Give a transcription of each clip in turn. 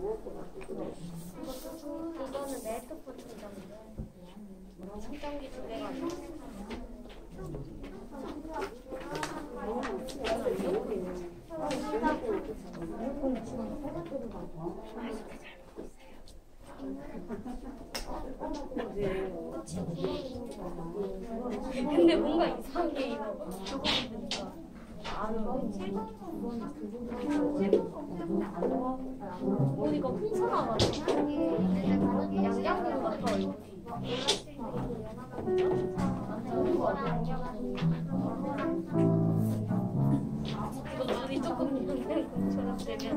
이거는 내 핸드폰 충전기인데 충전기 두 개가 있어. 근데 뭔가 이상하게 이거 저거 보니까 어디가 풍선화가지고 양양군 같아. 이거 눈이 조금 저녁 되면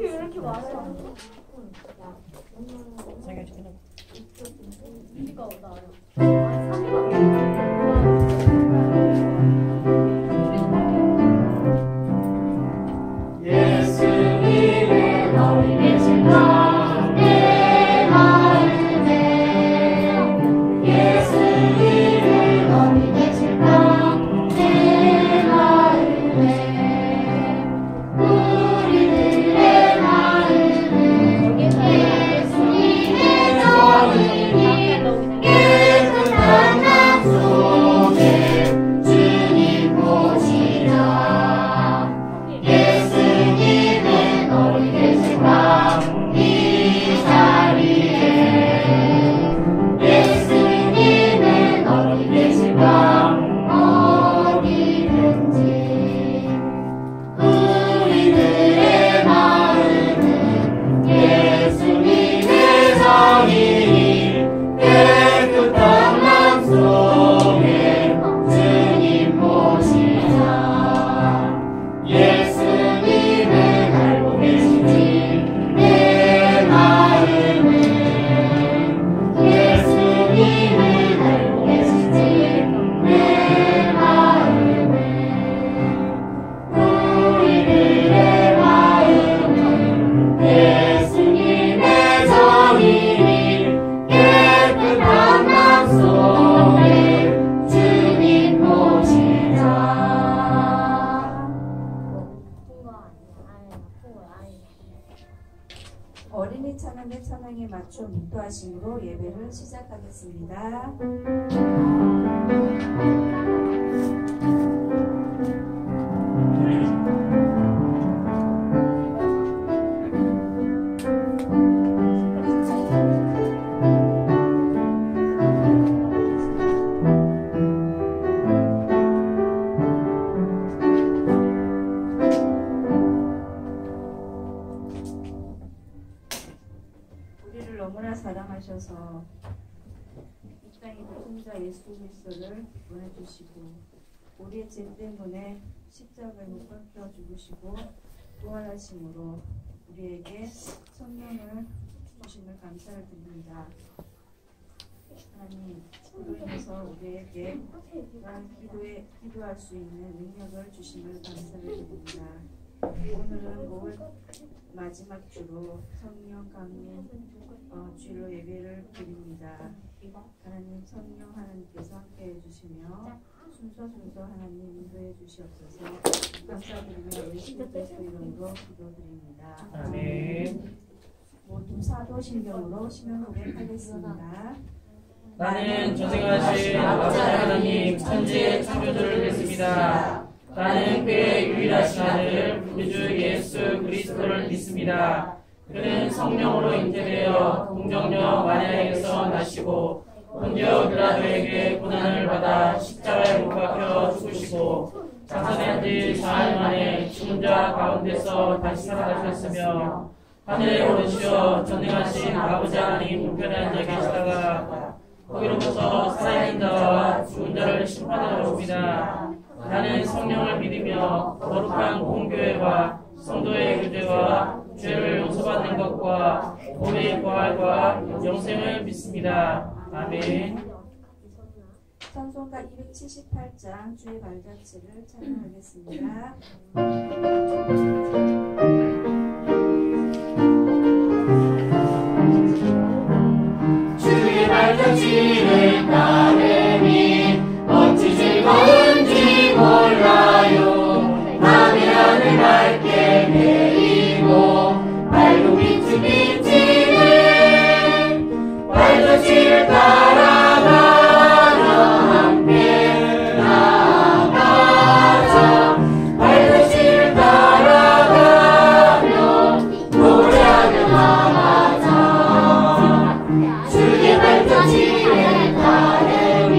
왜 이렇게 많아? 이거 예수님의 너희 계신가 내 마음에 예수님의 너희 계신가 내 마음에 우리들의 마음은 예수님의 정의니 깨끗한 맘 속에 주님 모시라. 예수님의 너희 계신가 이 자리에 예수님의 너희 계신가 어디든지 우리들의 마음은 예수님의 정의니 깨끗한 맘 속에 주님 모시자. 예수님은 알고 계시지 내 마음은 예수님은 알고 계시지 내 마음은 우리들의 마음은 예수님의 정의니 깨끗한 맘 속에 주님 모시자. 어린이 찬양의 찬양에 맞춰 묵도하심으로 예배를 시작하겠습니다. 우리를 너무나 사랑하셔서 이 땅에 오신 자 예수 그리스도를 보내주시고 우리의 죄 때문에 십자가에 못 박혀 죽으시고 부활하심으로 우리에게 성령을 주심을 감사를 드립니다. 하나님, 그로 인해서 우리에게 기도할 수 있는 능력을 주심을 감사를 드립니다. 오늘은 5월 마지막 주로 성령 강림 주일로 예배를 드립니다. 하나님, 성령 하나님께서 함께 해주시며 순서 하나님 인도해 주시옵소서. 감사드리며 예수 그리스도 이름으로 기도드립니다. 아멘. 사도신경으로 신앙 고백하겠습니다. 나는 전생하신 아버지 하나님 천지의 창조주를 믿습니다. 나는 그의 유일하신 아들 우리 주 예수 그리스도를 믿습니다. 그는 성령으로 잉태되어 동정녀 마리아에게서 나시고 본디오 빌라도에게 고난을 받아 십자가에 못 박혀 죽으시고 장사된 지 사흘 만에 죽은 자 가운데서 다시 살아나셨으며 하늘에 오르시어 전능하신 아버지 하나님 우편에 앉아 계시다가 거기로부터 살아있는 자와 죽은 자를 심판하러 옵니다. 나는 성령을 믿으며 거룩한 공교회와 성도의 교제와 죄를 용서받는 것과 몸의 부활과 영생을 믿습니다. 아멘. 찬송가 278장 주의 발자취를 찬양하겠습니다. 주의 발자취를 따르니 어찌 즐거운지 몰라요. 밤이 하늘 밝게 내리고 밝고 빛이 비치는 발자취를 따라가며 함께 나가자. 발자취를 따라가며 노래하며 나가자. 주의 발자취를 따르니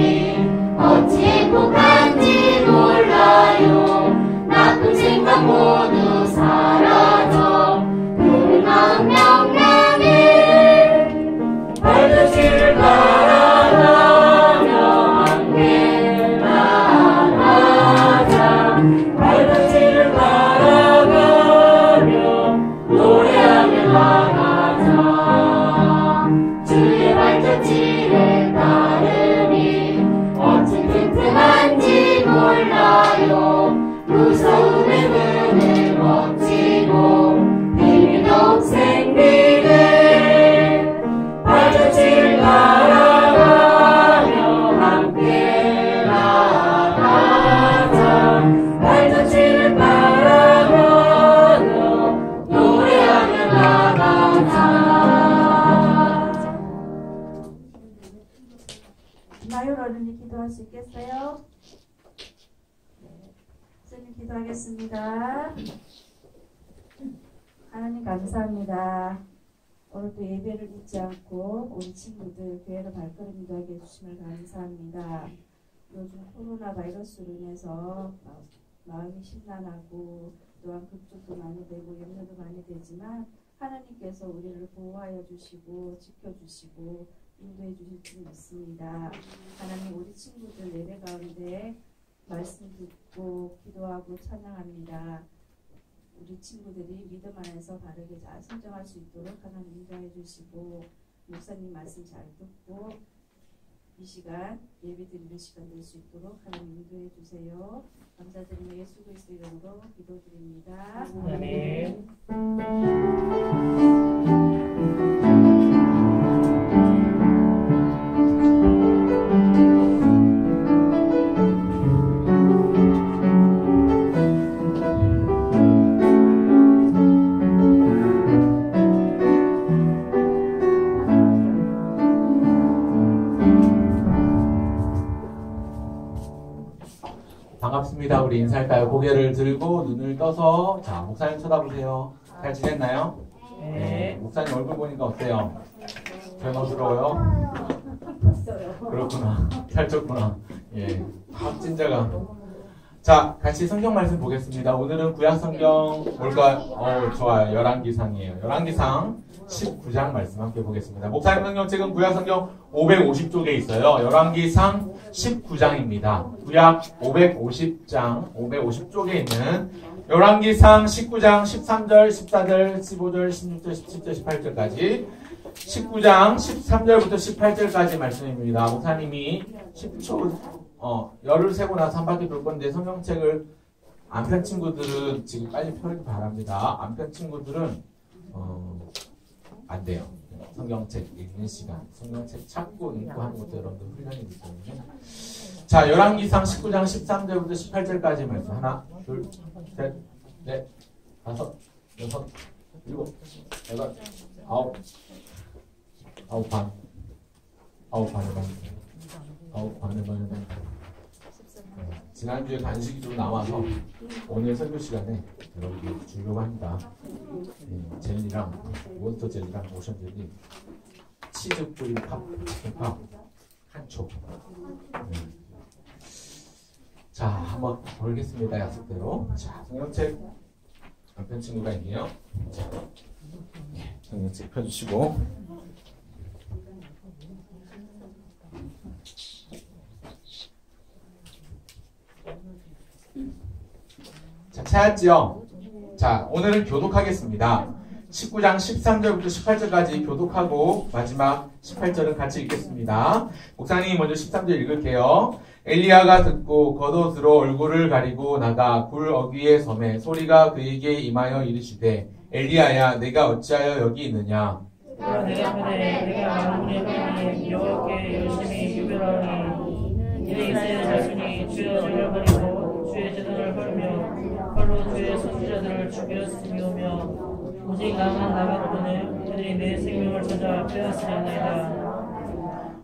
어찌 행복한지 몰라요. 나쁜 생각 모두 사라져 그 마음 명랑해. 발자취를 따라가며 함께 나가자. 발자취를 따라가며 노래하며 나가자. 주의 발자취를 따르니 어찌 튼튼한지 몰라요. 무서움의 문을 멋지고 힘이 동생 믿네. 발자취를 따라가며 함께 나가자. 발자취를 따라가며 노래하며 나가자. 나율 어른이 기도할 수 있겠어요? 선생님 기도하겠습니다. 하나님 감사합니다. 오늘도 예배를 잊지 않고 우리 친구들 교회로 발걸음 인도하게 해주심을 감사합니다. 요즘 코로나 바이러스로 인해서 마음이 심란하고 또한 걱정도 많이 되고 염려도 많이 되지만 하나님께서 우리를 보호하여 주시고 지켜주시고 인도해 주실 줄 믿습니다. 하나님 우리 친구들 예배 가운데 말씀 듣고 기도하고 찬양합니다. 우리 친구들이 믿음 안에서 바르게 잘 성장할 수 있도록 하나님 인도해 주시고 목사님 말씀 잘 듣고 이 시간 예배 드리는 시간 될 수 있도록 하나님 인도해 주세요. 감사드리며 예수 그리스도 이름으로 기도드립니다. 아멘. 반갑습니다. 우리 인사할까요? 고개를 들고 눈을 떠서 자 목사님 쳐다보세요. 잘 지냈나요? 네. 목사님 얼굴 보니까 어때요? 젊어스러워요? 그렇구나. 살쪘구나. 예. 확진자가. 자, 같이 성경 말씀 보겠습니다. 오늘은 구약 성경 뭘까? 좋아요. 열왕기상이에요. 열왕기상 19장 말씀 함께 보겠습니다. 목사님 성경책은 구약 성경 550쪽에 있어요. 열왕기상 19장입니다. 구약 550장, 550쪽에 있는 열왕기상 19장 13절, 14절, 15절, 16절, 17절, 18절까지 19장 13절부터 18절까지 말씀입니다. 목사님이 10초 열을 세고 나서 한 바퀴 돌 건데 성경책을 안 편 친구들은 지금 빨리 펴기 바랍니다. 안 편 친구들은 안 돼요. 성경책 읽는 시간, 성경책 찾고 읽고 하는 것도 여러분들 훈련이기 때문에. 자, 열왕기상 19장 13절부터 18절까지 말씀. 하나, 둘, 셋, 넷, 다섯, 여섯, 일곱, 여덟, 아홉, 9반. 9반에 반. 9반에 반. 지난주에 간식이 좀 남아서 오늘 설교 시간에 여러분들 주려고 합니다. 젤리랑 몬스터 젤리랑 모션 젤리, 치즈 뿌린 팝, 한초. 자, 한번 보겠습니다. 약속대로. 자, 성경책 옆에 친구가 있네요. 자, 성경책 펴주시고. 자, 찾았지요? 자, 오늘은 교독하겠습니다. 19장 13절부터 18절까지 교독하고 마지막 18절은 같이 읽겠습니다. 목사님이 먼저 13절 읽을게요. 엘리야가 듣고 겉옷으로 얼굴을 가리고 나가 굴 어귀에 섬에 소리가 그에게 임하여 이르시되 엘리야야 내가 어찌하여 여기 있느냐. 내가 그래 내가 만군의 하나님 여호와께 열심히 유별하니 이는 이스라엘 자손이 주의 죄를 버리고 주의 제단을 헐며 헐로 주의 선지자들을 죽였으며며 오직 나만 나가거든 그들이 내 생명을 찾아 빼앗으려나이다.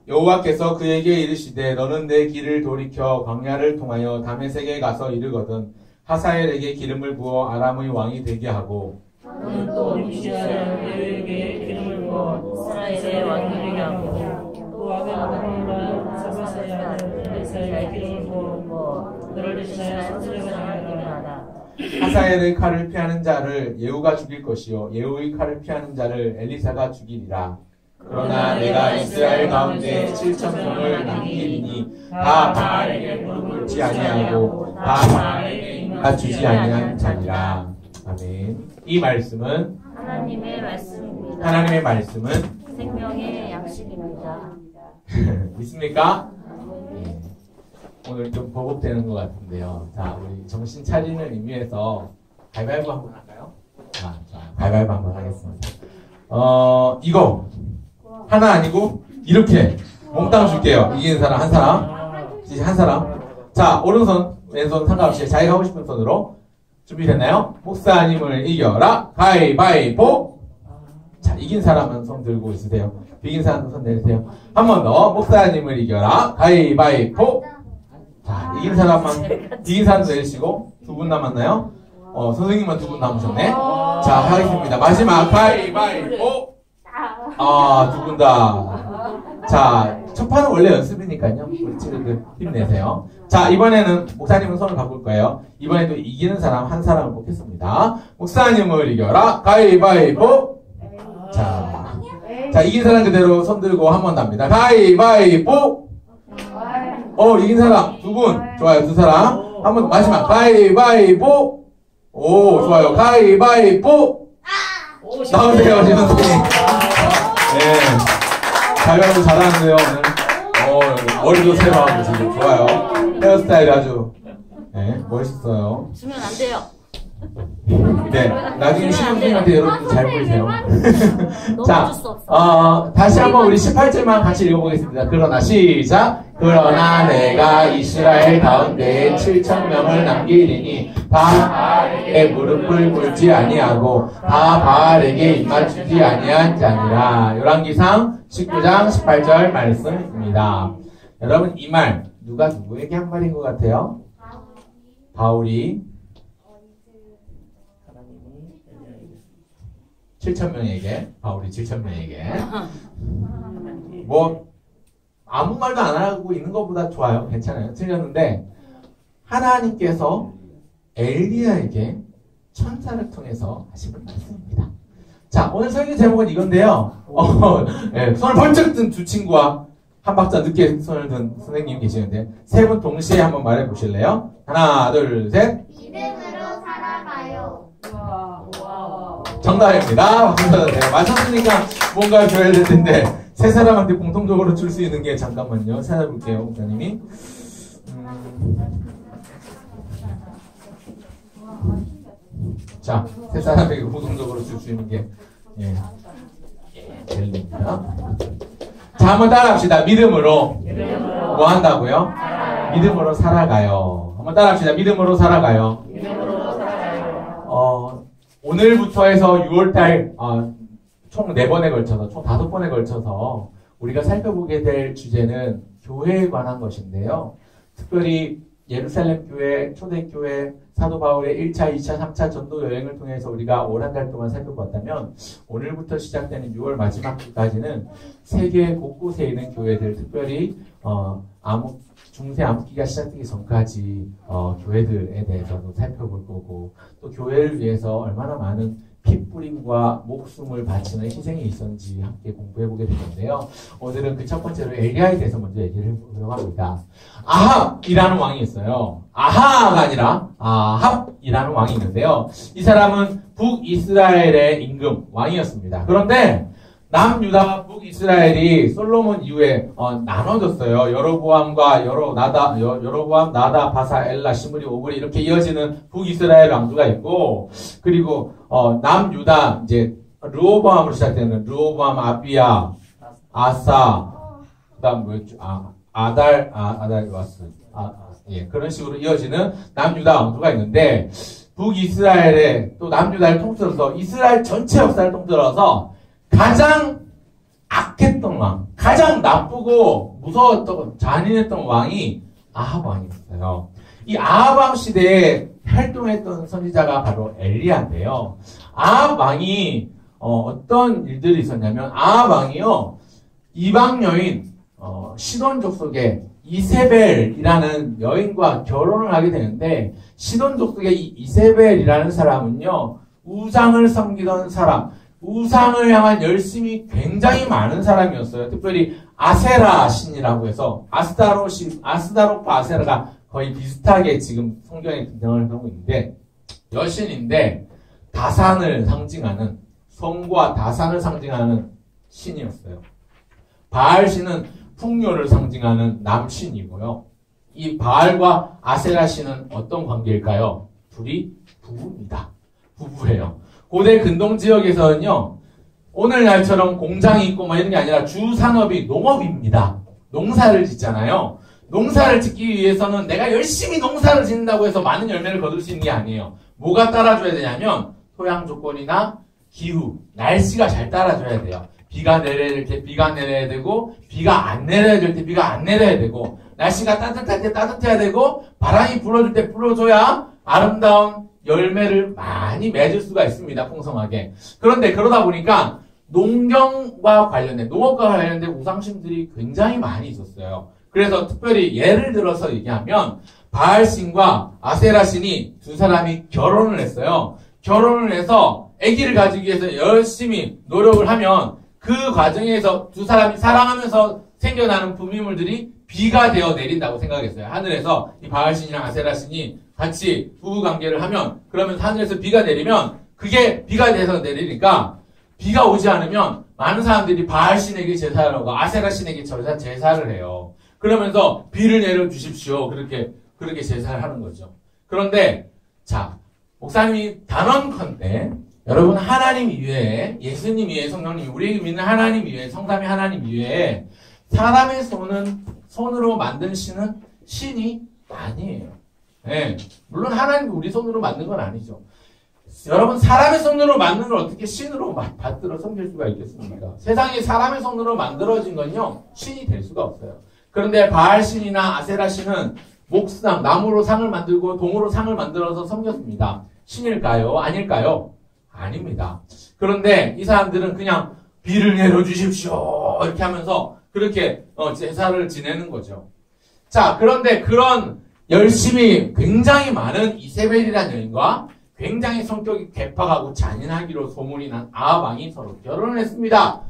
여호와께서 그에게 이르시되 너는 내 길을 돌이켜 광야를 통하여 다메섹에 가서 이르거든 하사엘에게 기름을 부어 아람의 왕이 되게 하고 너는 또 임시하여 레위에게 기름을 부어 이스라엘의 왕이 되게 하고 또 아벨과 사바사의 아들 엘사에게 기름을 부어 너를 대신하여 선지자가 되게 하라. 하사엘의 칼을 피하는 자를 예후가 죽일 것이요 예후의 칼을 피하는 자를 엘리사가 죽이리라. 그러나 내가 이스라엘 가운데 7,000명을 남기리니 다 바알에게 무릎을 꿇지 아니하고 다 바알에게 임하 주지 아니한 자니라. 아멘. 이 말씀은 하나님의 말씀입니다. 하나님의 말씀은 생명의 양식입니다. 믿습니까? 예. 오늘 좀 버벅대는 것 같은데요. 자, 우리 정신 차리는 의미에서 가위바위보 한번 할까요? 자, 가위바위보 한번 하겠습니다. 이거 하나 아니고 이렇게 몽땅 줄게요. 이기는 사람 한 사람. 자, 오른손 왼손 상관없이 자기가 하고 싶은 손으로 준비됐나요? 목사님을 이겨라 가위바위보. 자, 이긴 사람은 손 들고 있으세요. 비긴 사람은 손 내리세요. 한 번 더 목사님을 이겨라 가위바위보. 자, 이긴 사람 내리시고 두 분 남았나요? 선생님만 두 분 남으셨네. 자, 하겠습니다. 마지막 가위바위보. 두 분 다. 자, 첫 판은 원래 연습이니까요. 우리 친구들 힘내세요. 자, 이번에는 목사님은 손을 바꿀 거예요. 이번에도 이기는 사람 한 사람을 뽑겠습니다. 목사님을 이겨라 가위바위보. 자, 이긴 사람 그대로 손 들고 한 번 납니다. 가위바위보. 이긴 사람 두 분. 좋아요. 두 사람. 한 번 마지막 가위바위보. 오, 좋아요. 가위바위보. 나오세요, 지금 선생님. 네. 가위바위보 잘하는데요, 오늘. 머리도 새로 하고 지금. 좋아요. 헤어스타일이 아주, 네, 멋있어요. 주면 안 돼요. 네. 나중에 신혼생한테 여러분 잘 보이세요. 너무 자, 줄 수 없어. 다시 한번 우리 18절만 같이 읽어보겠습니다. 그러나 시작. 그러나 내가 이스라엘 가운데 7,000명을 남기리니 다 바알에게 무릎을 꿇지 아니하고 다 바알에게 입맞추지 아니한 자니라. 열왕기상 19장 18절 말씀입니다. 여러분 이 말 누가 누구에게 한 말인 것 같아요? 바울이 7,000명에게 바울이 7,000명에게 뭐 아무 말도 안 하고 있는 것보다 좋아요. 괜찮아요. 틀렸는데 하나님께서 엘리야에게 천사를 통해서 하시는 말씀입니다. 자, 오늘 설교 제목은 이건데요. 네, 손을 번쩍 든 두 친구와 한 박자 늦게 손을 든 선생님 계시는데 세 분 동시에 한번 말해 보실래요? 하나, 둘, 셋. 믿음으로 살아가요. 정답입니다. 박수 쳐주세요. 맞췄으니까 뭔가 줘야 될 텐데 세 사람한테 공통적으로 줄 수 있는 게 잠깐만요. 찾아볼게요, 목사님이. 자, 세 사람에게 공통적으로 줄 수 있는 게 젤리입니다. 자, 한번 따라합시다. 믿음으로 뭐 한다고요? 믿음으로 살아가요. 한번 따라합시다. 믿음으로 살아가요. 오늘부터 해서 6월달 총 4번에 걸쳐서, 총 5번에 걸쳐서 우리가 살펴보게 될 주제는 교회에 관한 것인데요. 특별히 예루살렘 교회, 초대교회, 사도 바울의 1차, 2차, 3차 전도 여행을 통해서 우리가 올 한 달 동안 살펴봤다면 오늘부터 시작되는 6월 마지막 주까지는 세계 곳곳에 있는 교회들, 특별히 중세 암흑기가 시작되기 전까지 교회들에 대해서도 살펴볼 거고, 또 교회를 위해서 얼마나 많은 핏부림과 목숨을 바치는 희생이 있었는지 함께 공부해보게 될 건데요. 오늘은 그 첫 번째로 엘리야에 대해서 먼저 얘기를 해보려고 합니다. 아합이라는 왕이 있어요. 아하가 아니라 아합이라는 왕이 있는데요. 이 사람은 북이스라엘의 임금 왕이었습니다. 그런데 남유다와 북이스라엘이 솔로몬 이후에 나눠졌어요. 여로보암과 여로보암, 나다, 바사, 엘라, 시므리, 오므리 이렇게 이어지는 북이스라엘 왕조가 있고, 그리고 남유다 이제 르호보암으로 시작되는 르호보암, 아비야, 아사, 그다음 뭐였죠? 아달 와스, 예, 그런 식으로 이어지는 남유다 왕조가 있는데, 북이스라엘의 또 남유다를 통틀어서 이스라엘 전체 역사를 통틀어서 가장 악했던 왕, 가장 나쁘고 무서웠던, 잔인했던 왕이 아합 왕이었어요. 이 아합 왕 시대에 활동했던 선지자가 바로 엘리야인데요. 아합 왕이 어떤 일들이 있었냐면, 아합 왕이요, 이방 여인 시돈 족속의 이세벨이라는 여인과 결혼을 하게 되는데, 시돈 족속의 이 이세벨이라는 사람은요, 우상을 섬기던 사람, 우상을 향한 열심이 굉장히 많은 사람이었어요. 특별히 아세라 신이라고 해서 아스다로파 아세라가 거의 비슷하게 지금 성경에 등장을 하고 있는데, 여신인데 다산을 상징하는, 성과 다산을 상징하는 신이었어요. 바알 신은 풍요를 상징하는 남신이고요. 이 바알과 아세라 신은 어떤 관계일까요? 둘이 부부입니다. 부부예요. 고대 근동 지역에서는요, 오늘날처럼 공장이 있고 뭐 이런 게 아니라 주 산업이 농업입니다. 농사를 짓잖아요. 농사를 짓기 위해서는 내가 열심히 농사를 짓는다고 해서 많은 열매를 거둘 수 있는 게 아니에요. 뭐가 따라줘야 되냐면 토양 조건이나 기후, 날씨가 잘 따라줘야 돼요. 비가 내려야 될 때 비가 내려야 되고, 비가 안 내려야 될 때 비가 안 내려야 되고, 날씨가 따뜻할 때 따뜻해야 되고, 바람이 불어줄 때 불어줘야 아름다운 열매를 많이 맺을 수가 있습니다. 풍성하게. 그런데 그러다 보니까 농경과 관련된, 농업과 관련된 우상신들이 굉장히 많이 있었어요. 그래서 특별히 예를 들어서 얘기하면 바알신과 아세라신이 두 사람이 결혼을 했어요. 결혼을 해서 아기를 가지기 위해서 열심히 노력을 하면 그 과정에서 두 사람이 사랑하면서 생겨나는 부미물들이 비가 되어 내린다고 생각했어요. 하늘에서 이 바알신이랑 아세라신이 같이 부부관계를 하면, 그러면 하늘에서 비가 내리면 그게 비가 돼서 내리니까, 비가 오지 않으면 많은 사람들이 바알신에게 제사를 하고 아세라신에게 제사를 해요. 그러면서 비를 내려주십시오. 그렇게 제사를 하는 거죠. 그런데 자, 목사님이 단언컨대 여러분, 하나님 이외에, 예수님 이외에, 성령님, 우리 믿는 하나님 이외에, 성삼위 하나님 이외에 사람의 손으로 만든 신은 신이 아니에요. 네. 물론 하나님이 우리 손으로 만든 건 아니죠. 여러분, 사람의 손으로 만든 걸 어떻게 신으로 받들어 섬길 수가 있겠습니까? 세상에 사람의 손으로 만들어진 건요, 신이 될 수가 없어요. 그런데 바알신이나 아세라신은 목상, 나무로 상을 만들고 동으로 상을 만들어서 섬겼습니다. 신일까요? 아닐까요? 아닙니다. 그런데 이 사람들은 그냥 비를 내려주십시오 이렇게 하면서 그렇게 제사를 지내는 거죠. 자, 그런데 그런 열심히 굉장히 많은 이세벨이라는 여인과 굉장히 성격이 괴팍하고 잔인하기로 소문이 난 아합 왕이 서로 결혼을 했습니다.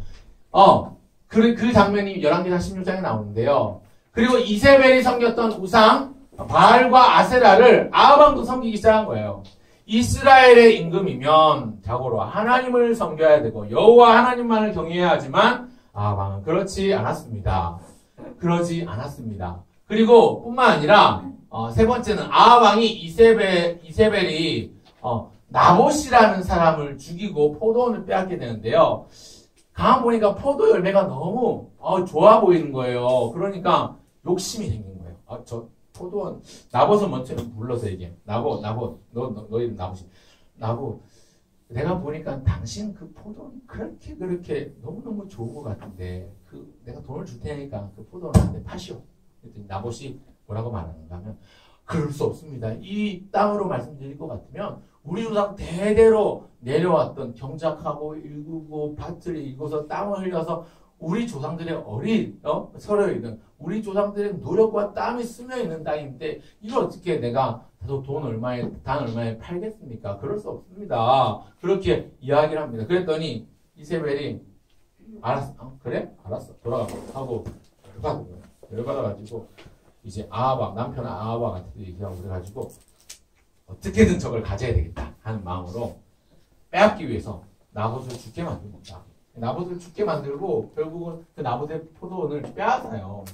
그 장면이 열왕기상 16장에 나오는데요. 그리고 이세벨이 섬겼던 우상 바알과 아세라를 아합 왕도 섬기기 시작한 거예요. 이스라엘의 임금이면 자고로 하나님을 섬겨야 되고 여호와 하나님만을 경외해야 하지만 아합 왕은 그렇지 않았습니다. 그리고 뿐만 아니라 세 번째는 아합 왕이 이세벨이 나봇이라는 사람을 죽이고 포도원을 빼앗게 되는데요. 가만 보니까 포도 열매가 너무 좋아 보이는 거예요. 그러니까 욕심이 생긴 거예요. 저 포도원, 나봇은 먼저 불러서 얘기해. 나봇, 너 이름 나봇이. 나봇, 내가 보니까 당신 그 포도는 그렇게 너무너무 좋은 것 같은데 내가 돈을 줄 테니까 그 포도는 나한테 파시오. 그랬더니 나봇이 뭐라고 말하는가 하면 그럴 수 없습니다. 이 땅으로 말씀드릴 것 같으면 우리 조상 대대로 내려왔던 경작하고 일구고 밭을 일궈서 땅을 흘려서 우리 조상들의 서려 있는 우리 조상들의 노력과 땀이 스며 있는 땅인데 이걸 어떻게 내가 단 얼마에 팔겠습니까? 그럴 수 없습니다. 그렇게 이야기를 합니다. 그랬더니 이세벨이 알았어. 그래? 알았어. 돌아가 하고 열받아가지고 이제 남편 아하방한테 얘기하고 그래가지고 어떻게든 저걸 가져야 되겠다 하는 마음으로 빼앗기 위해서 나봇을 죽게 만듭니다. 나봇을 죽게 만들고 결국은 그 나봇의 포도원을 빼앗아요.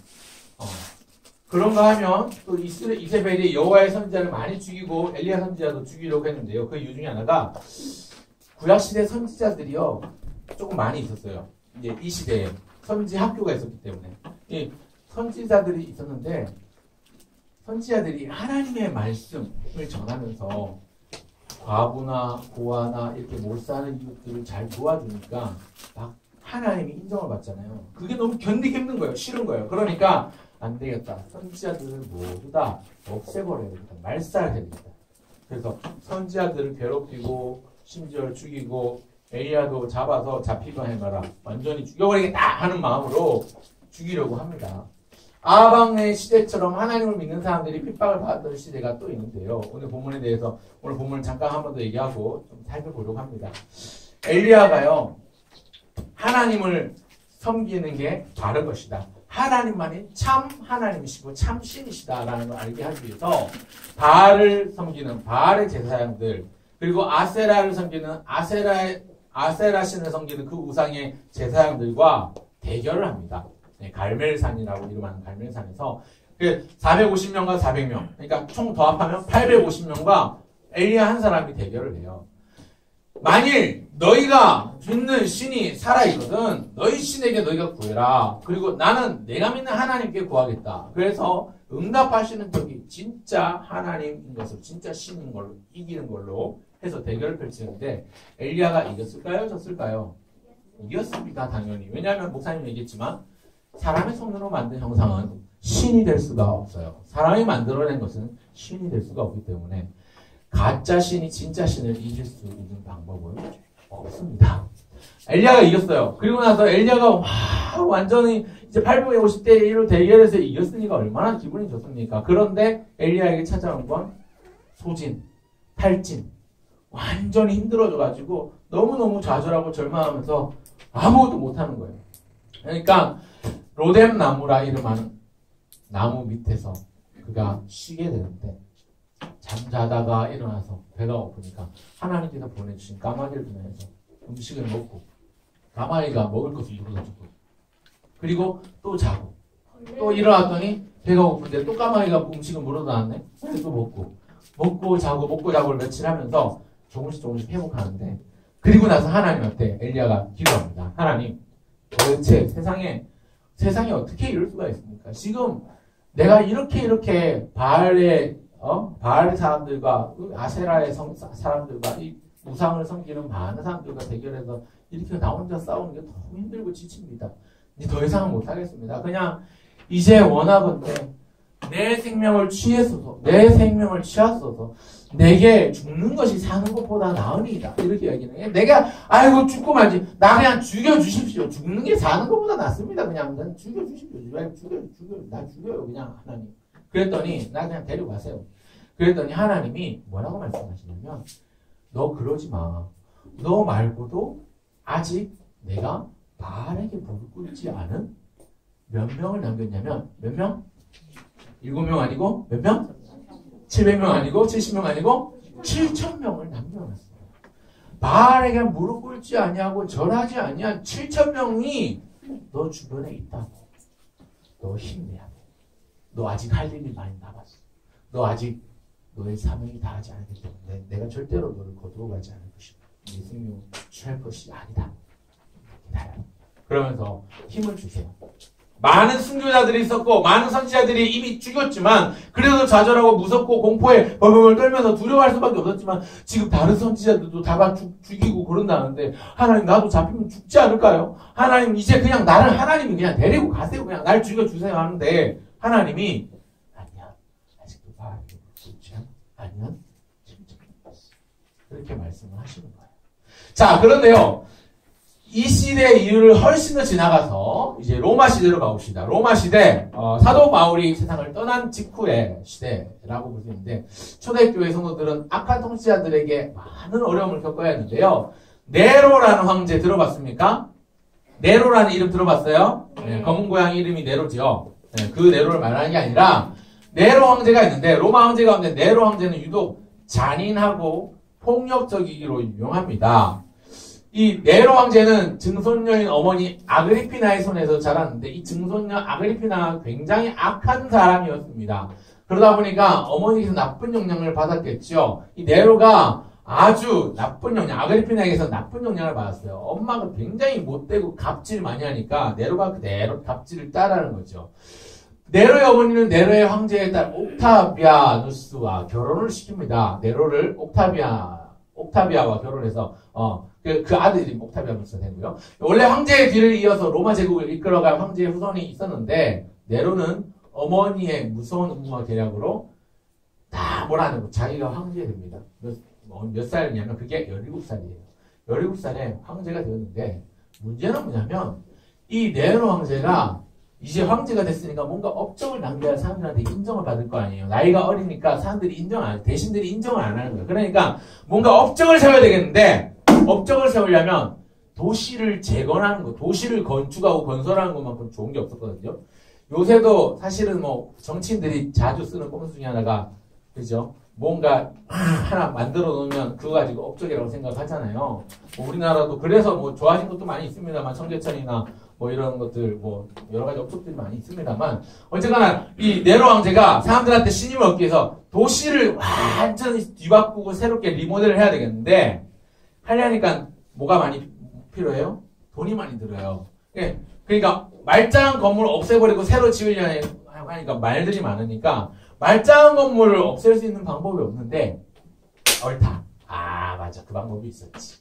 그런가 하면 또 이세벨이 여호와의 선지자를 많이 죽이고 엘리야 선지자도 죽이려고 했는데요. 그 이유 중에 하나가 구약시대 선지자들이요 조금 많이 있었어요. 이제 이 시대에 선지 학교가 있었기 때문에 이 선지자들이 있었는데 선지자들이 하나님의 말씀을 전하면서 과부나 고아나 이렇게 못 사는 이웃들을 잘 도와주니까 막 하나님이 인정을 받잖아요. 그게 너무 견디기 힘든 거예요. 싫은 거예요. 그러니까 안 되겠다. 선지자들을 모두 다 없애버려야 되겠다. 말살해야 되겠다. 그래서 선지자들을 괴롭히고 심지어 죽이고 엘리야도 잡히고 해봐라. 완전히 죽여버리겠다 하는 마음으로 죽이려고 합니다. 아방의 시대처럼 하나님을 믿는 사람들이 핍박을 받았던 시대가 또 있는데요. 오늘 본문을 잠깐 한 번 더 얘기하고 좀 살펴보려고 합니다. 엘리야가요, 하나님을 섬기는 게 바른 것이다. 하나님만이 참 하나님이시고 참 신이시다라는 걸 알게 하기 위해서 바알을 섬기는 바알의 제사장들 그리고 아세라를 섬기는 아세라 신을 섬기는 그 우상의 제사장들과 대결을 합니다. 갈멜산이라고 이름하는 갈멜산에서 450명과 400명 그러니까 총 더 합하면 850명과 엘리야 한 사람이 대결을 해요. 만일 너희가 믿는 신이 살아있거든 너희 신에게 너희가 구해라. 그리고 나는 내가 믿는 하나님께 구하겠다. 그래서 응답하시는 적이 진짜 하나님인 것으로 진짜 신인 걸로 이기는 걸로 해서 대결을 펼치는데 엘리야가 이겼을까요? 졌을까요? 이겼습니다. 당연히. 왜냐하면 목사님 얘기했지만 사람의 손으로 만든 형상은 신이 될 수가 없어요. 사람이 만들어낸 것은 신이 될 수가 없기 때문에 가짜 신이 진짜 신을 이길 수 있는 방법은 없습니다. 엘리야가 이겼어요. 그리고 나서 엘리야가 완전히 이제 850대 1로 대결해서 이겼으니까 얼마나 기분이 좋습니까? 그런데 엘리야에게 찾아온 건 소진, 탈진, 완전히 힘들어져가지고 너무너무 좌절하고 절망하면서 아무것도 못하는 거예요. 그러니까 로뎀 나무라 이름하는 나무 밑에서 그가 쉬게 되는데 잠자다가 일어나서 배가 고프니까 하나님께서 보내주신 까마귀를 통해서 음식을 먹고 까마귀가 먹을 것을 물어줬고 그리고 또 자고 또 일어났더니 배가 고픈데 또 까마귀가 음식을 물어놨네. 또 먹고 자고를 며칠 하면서 조금씩 회복하는데 그리고 나서 하나님한테 엘리야가 기도합니다. 하나님 도대체 세상에 어떻게 이럴 수가 있습니까? 지금 내가 이렇게 바알의 사람들과 아세라의 사람들과 이 우상을 섬기는 많은 사람들과 대결해서 이렇게 나 혼자 싸우는 게 너무 힘들고 지칩니다. 이제 더 이상은 못하겠습니다. 그냥 이제 원하건대 내 생명을 취하소서 내게 죽는 것이 사는 것보다 나으니이다. 이렇게 이야기는 해. 내가 아이고 죽고 말지 나 그냥 죽여주십시오. 죽는 게 사는 것보다 낫습니다. 그냥 죽여주십시오. 나 죽여요 그냥 하나님. 그랬더니 나 그냥 데려가세요. 그랬더니 하나님이 뭐라고 말씀하시냐면 너 그러지 마. 너 말고도 아직 내가 바알에게 무릎 꿇지 않은 몇 명을 남겼냐면 몇 명? 7명 아니고 몇 명? 700명 아니고 70명 아니고 7,000명을 남겨놨어요. 바알에게 무릎 꿇지 아니하고 절하지 아니한 7,000명이 너 주변에 있다고. 너 힘내야 돼. 너 아직 할 일이 많이 남았어. 너 아직 너의 사명이 다하지 않기 때문에 내가 절대로 너를 거두어가지 않을 것이다. 네 생명을 취할 것이 아니다. 기다려. 그러면서 힘을 주세요. 많은 순교자들이 있었고 많은 선지자들이 이미 죽였지만 그래도 좌절하고 무섭고 공포에 벌벌 떨면서 두려워할 수밖에 없었지만 지금 다른 선지자들도 다 죽이고 그런다는데 하나님 나도 잡히면 죽지 않을까요? 하나님 이제 그냥 나를 하나님이 그냥 데리고 가세요. 그냥 날 죽여주세요 하는데 하나님이 아니야. 아직도 바람이 불지 아니야. 그렇게 말씀을 하시는 거예요. 자, 그런데요. 이 시대의 이유를 훨씬 더 지나가서 이제 로마 시대로 가봅시다. 로마 시대 사도 바울이 세상을 떠난 직후의 시대라고 볼 수 있는데 초대교회 성도들은 악한 통치자들에게 많은 어려움을 겪어야 했는데요. 네로라는 황제 들어봤습니까? 네로라는 이름 들어봤어요? 네, 검은 고양이 이름이 네로죠. 네, 그 네로를 말하는 게 아니라 네로 황제가 있는데 로마 황제 가운데 네로 황제는 유독 잔인하고 폭력적이기로 유명합니다. 이 네로 황제는 증손녀인 어머니 아그리피나의 손에서 자랐는데 이 증손녀 아그리피나가 굉장히 악한 사람이었습니다. 그러다 보니까 어머니께서 나쁜 영향을 받았겠죠. 이 네로가 아주 나쁜 영향, 아그리피나에게서 나쁜 영향을 받았어요. 엄마가 굉장히 못되고 갑질 많이 하니까 네로가 그대로 갑질을 따라하는 거죠. 네로의 어머니는 네로의 황제의 딸 옥타비아누스와 결혼을 시킵니다. 네로를 옥타비아와 결혼해서 그 아들이 옥타비아누스가 되고요. 원래 황제의 뒤를 이어서 로마 제국을 이끌어갈 황제의 후손이 있었는데 네로는 어머니의 무서운 음모와 계략으로 다 몰아내고 자기가 황제 됩니다. 몇 살이냐면 그게 17살이에요. 17살에 황제가 되었는데 문제는 뭐냐면 이 네로 황제가 이제 황제가 됐으니까 뭔가 업적을 남겨야 사람들한테 인정을 받을 거 아니에요. 나이가 어리니까 사람들이 대신들이 인정을 안 하는 거예요. 그러니까 뭔가 업적을 세워야 되겠는데 업적을 세우려면 도시를 재건하는 거, 도시를 건축하고 건설하는 것만큼 좋은 게 없었거든요. 요새도 사실은 뭐 정치인들이 자주 쓰는 꼼수 중에 하나가 그죠? 뭔가 하나 만들어 놓으면 그거 가지고 업적이라고 생각하잖아요. 뭐 우리나라도 그래서 뭐 좋아진 것도 많이 있습니다만 청계천이나 뭐 이런 것들 뭐 여러 가지 업적들이 많이 있습니다만 어쨌거나 이 네로 황제가 사람들한테 신임을 얻기 위해서 도시를 완전히 뒤바꾸고 새롭게 리모델을 해야 되겠는데 하려니까 뭐가 많이 필요해요? 돈이 많이 들어요. 그러니까 말짱한 건물을 없애버리고 새로 지으려니까 하니까 말들이 많으니까 말짱한 건물을 없앨 수 있는 방법이 없는데 옳다. 아 맞아 그 방법이 있었지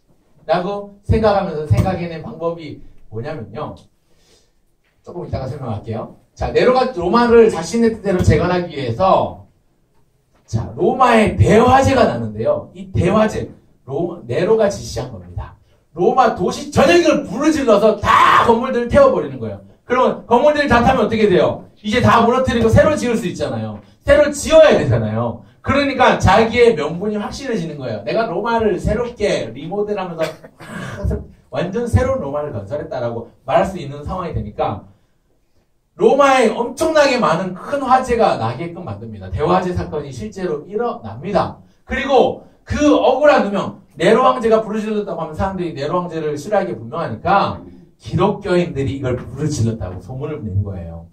라고 생각하면서 생각해낸 방법이 뭐냐면요. 조금 이따가 설명할게요. 자, 네로가 로마를 자신의 뜻대로 재건하기 위해서 자 로마의 대화제가 나는데요. 이 대화제 네로가 지시한 겁니다. 로마 도시 전역을 부르질러서 다 건물들을 태워버리는 거예요. 그러면 건물들을 다 타면 어떻게 돼요? 이제 다 무너뜨리고 새로 지을 수 있잖아요. 새로 지어야 되잖아요. 그러니까 자기의 명분이 확실해지는 거예요. 내가 로마를 새롭게 리모델하면서 완전 새로운 로마를 건설했다라고 말할 수 있는 상황이 되니까 로마에 엄청나게 많은 큰 화재가 나게끔 만듭니다. 대화재 사건이 실제로 일어납니다. 그리고 그 억울한 누명 네로 황제가 부르짖었다고 하면 사람들이 네로 황제를 싫어하기 분명하니까 기독교인들이 이걸 부르짖었다고 소문을 낸 거예요.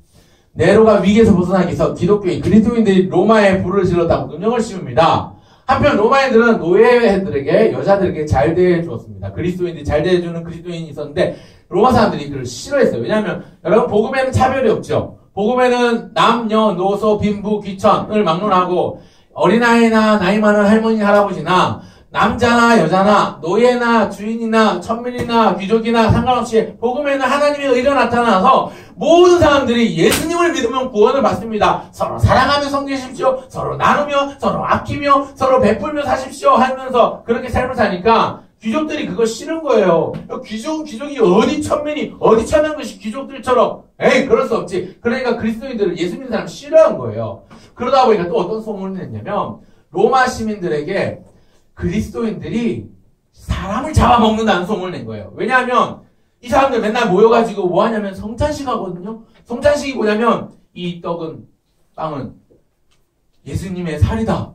네로가 위기에서 벗어나기 위해서 기독교인, 그리스도인들이 로마에 불을 질렀다고 누명을 씌웁니다. 한편 로마인들은 노예들에게, 여자들에게 잘 대해주었습니다. 그리스도인들이 잘 대해주는 그리스도인이 있었는데 로마 사람들이 그걸 싫어했어요. 왜냐하면 여러분 복음에는 차별이 없죠. 복음에는 남녀, 노소, 빈부, 귀천을 막론하고 어린아이나 나이 많은 할머니, 할아버지나 남자나 여자나 노예나 주인이나 천민이나 귀족이나 상관없이 복음에는 하나님의 의가 나타나서 모든 사람들이 예수님을 믿으면 구원을 받습니다. 서로 사랑하며 섬기십시오. 서로 나누며 서로 아끼며 서로 베풀며 사십시오 하면서 그렇게 삶을 사니까 귀족들이 그거 싫은 거예요. 귀족이 어디 천민이 어디 천한 것이 귀족들처럼 에이 그럴 수 없지. 그러니까 그리스도인들을 예수 믿는 사람 싫어한 거예요. 그러다 보니까 또 어떤 소문을 냈냐면 로마 시민들에게 그리스도인들이 사람을 잡아먹는다는 소문을 낸 거예요. 왜냐하면 이 사람들 맨날 모여가지고 뭐 하냐면 성찬식 하거든요. 성찬식이 뭐냐면 이 빵은 예수님의 살이다.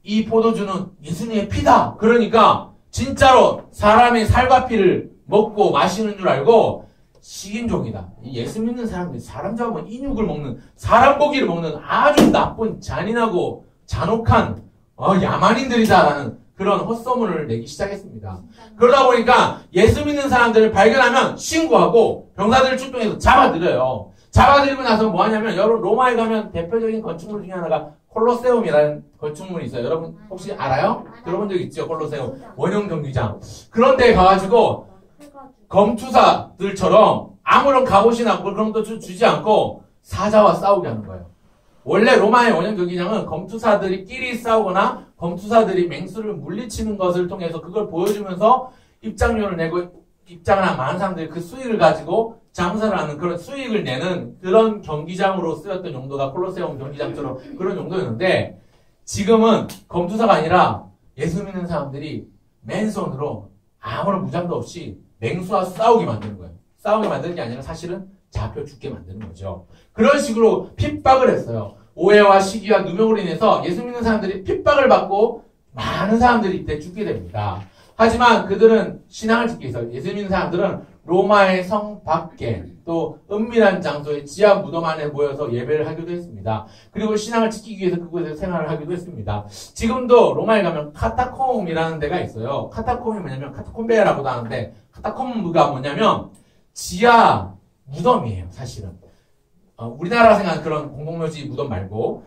이 포도주는 예수님의 피다. 그러니까 진짜로 사람의 살과 피를 먹고 마시는 줄 알고 식인종이다. 예수 믿는 사람들이 사람 잡으면 인육을 먹는 사람 고기를 먹는 아주 나쁜 잔인하고 잔혹한 야만인들이다라는 그런 헛소문을 내기 시작했습니다. 그러다 보니까 예수 믿는 사람들을 발견하면 신고하고 병사들을 출동해서 잡아들여요. 잡아들이고 나서 뭐 하냐면, 여러분 로마에 가면 대표적인 건축물 중에 하나가 콜로세움이라는 건축물이 있어요. 여러분 혹시 알아요? 들어본 적 있죠? 콜로세움. 원형 경기장. 그런 데 가가지고 검투사들처럼 아무런 갑옷이나 그런 것도 주지 않고 사자와 싸우게 하는 거예요. 원래 로마의 원형 경기장은 검투사들이 끼리 싸우거나 검투사들이 맹수를 물리치는 것을 통해서 그걸 보여주면서 입장료를 내고 입장을 한 많은 사람들이 그 수익을 가지고 장사를 하는 그런 수익을 내는 그런 경기장으로 쓰였던 용도가 콜로세움 경기장처럼 그런 용도였는데 지금은 검투사가 아니라 예수 믿는 사람들이 맨손으로 아무런 무장도 없이 맹수와 싸우게 만드는 거예요. 싸우게 만드는 게 아니라 사실은 잡혀 죽게 만드는 거죠. 그런 식으로 핍박을 했어요. 오해와 시기와 누명으로 인해서 예수 믿는 사람들이 핍박을 받고 많은 사람들이 이때 죽게 됩니다. 하지만 그들은 신앙을 지키기 위해서 예수 믿는 사람들은 로마의 성 밖에 또 은밀한 장소의 지하 무덤 안에 모여서 예배를 하기도 했습니다. 그리고 신앙을 지키기 위해서 그곳에서 생활을 하기도 했습니다. 지금도 로마에 가면 카타콤이라는 데가 있어요. 카타콤이 뭐냐면 카타콤베라고도 하는데 카타콤브가 뭐냐면 지하 무덤이에요. 사실은 우리나라가 생각하는 그런 공동묘지 무덤 말고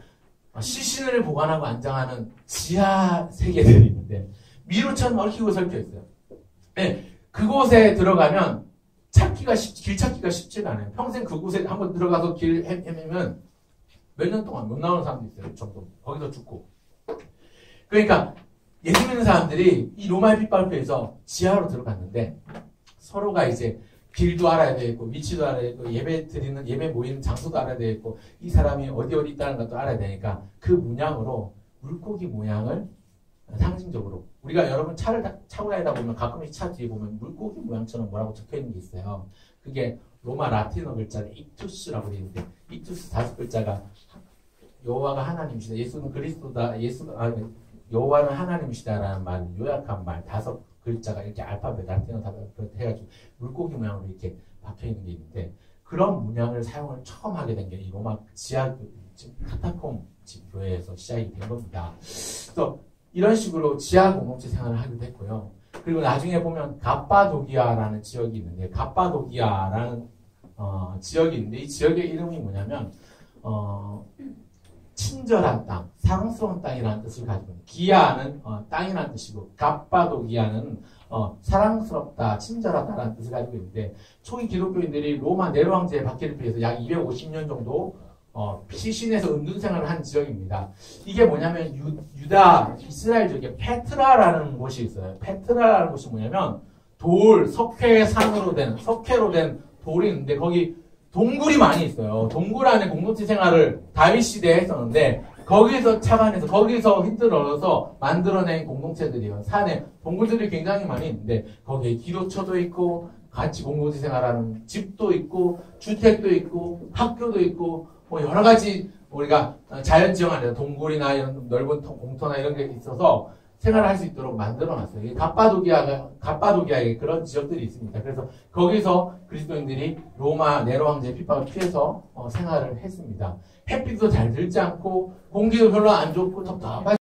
시신을 보관하고 안장하는 지하 세계들이 있는데 미로처럼 얽히고 설켜 있어요. 네, 그곳에 들어가면 길 찾기가 쉽지가 않아요. 평생 그곳에 한번 들어가서 길 헤매면 몇 년 동안 못 나오는 사람도 있어요. 정도 거기서 죽고. 그러니까 예수 믿는 사람들이 이 로마의 핍박을 피해서 지하로 들어갔는데 서로가 이제 길도 알아야 되겠고 위치도 알아야 되고 예배 모이는 장소도 알아야 되겠고 이 사람이 어디 있다는 것도 알아야 되니까 그 문양으로 물고기 모양을 상징적으로 우리가 여러분 차를 타고 다니다 보면 가끔씩 차 뒤에 보면 물고기 모양처럼 뭐라고 적혀있는 게 있어요. 그게 로마 라틴어 글자로 익투스라고 되어 있는데 익투스 5글자가 여호와가 하나님이시다. 예수는 그리스도다. 여호와는 하나님이시다라는 말, 요약한 말 5글자가 이렇게 알파벳 라틴어 다 해가지고 물고기 모양으로 이렇게 박혀있는 게 있는데 그런 문양을 사용을 처음 하게 된 게 이 로마 지하 카타콤 교회에서 시작이 된 겁니다. 그래서 이런 식으로 지하 공동체 생활을 하기도 했고요. 그리고 나중에 보면 갑바도기아라는 지역이 있는데 갑바도기아라는 지역이 있는데 이 지역의 이름이 뭐냐면 친절한 땅, 사랑스러운 땅이라는 뜻을 가지고 있는 기아는 땅이라는 뜻이고 갑바도기아는 사랑스럽다, 친절하다라는 뜻을 가지고 있는데 초기 기독교인들이 로마 네로 황제의 박해를 피해서 약 250년 정도 시신에서 은둔 생활을 한 지역입니다. 이게 뭐냐면 유다 이스라엘 지역에 페트라라는 곳이 있어요. 페트라라는 곳이 뭐냐면 석회로 된 돌이 있는데 거기 동굴이 많이 있어요. 동굴 안에 공동체 생활을 다윗 시대에 했었는데 거기서 착안해서 거기서 힌트를 얻어서 만들어낸 공동체들이에요. 산에 동굴들이 굉장히 많이 있는데 거기에 기도처도 있고 같이 공동체 생활하는 집도 있고 주택도 있고 학교도 있고 뭐 여러 가지 우리가 자연지형 안에서 동굴이나 이런 넓은 공터나 이런 게 있어서 생활을 할 수 있도록 만들어놨어요. 갑바도기아에 그런 지역들이 있습니다. 그래서 거기서 그리스도인들이 로마 네로 황제의 핍박을 피해서 생활을 했습니다. 햇빛도 잘 들지 않고 공기도 별로 안 좋고 덥답하지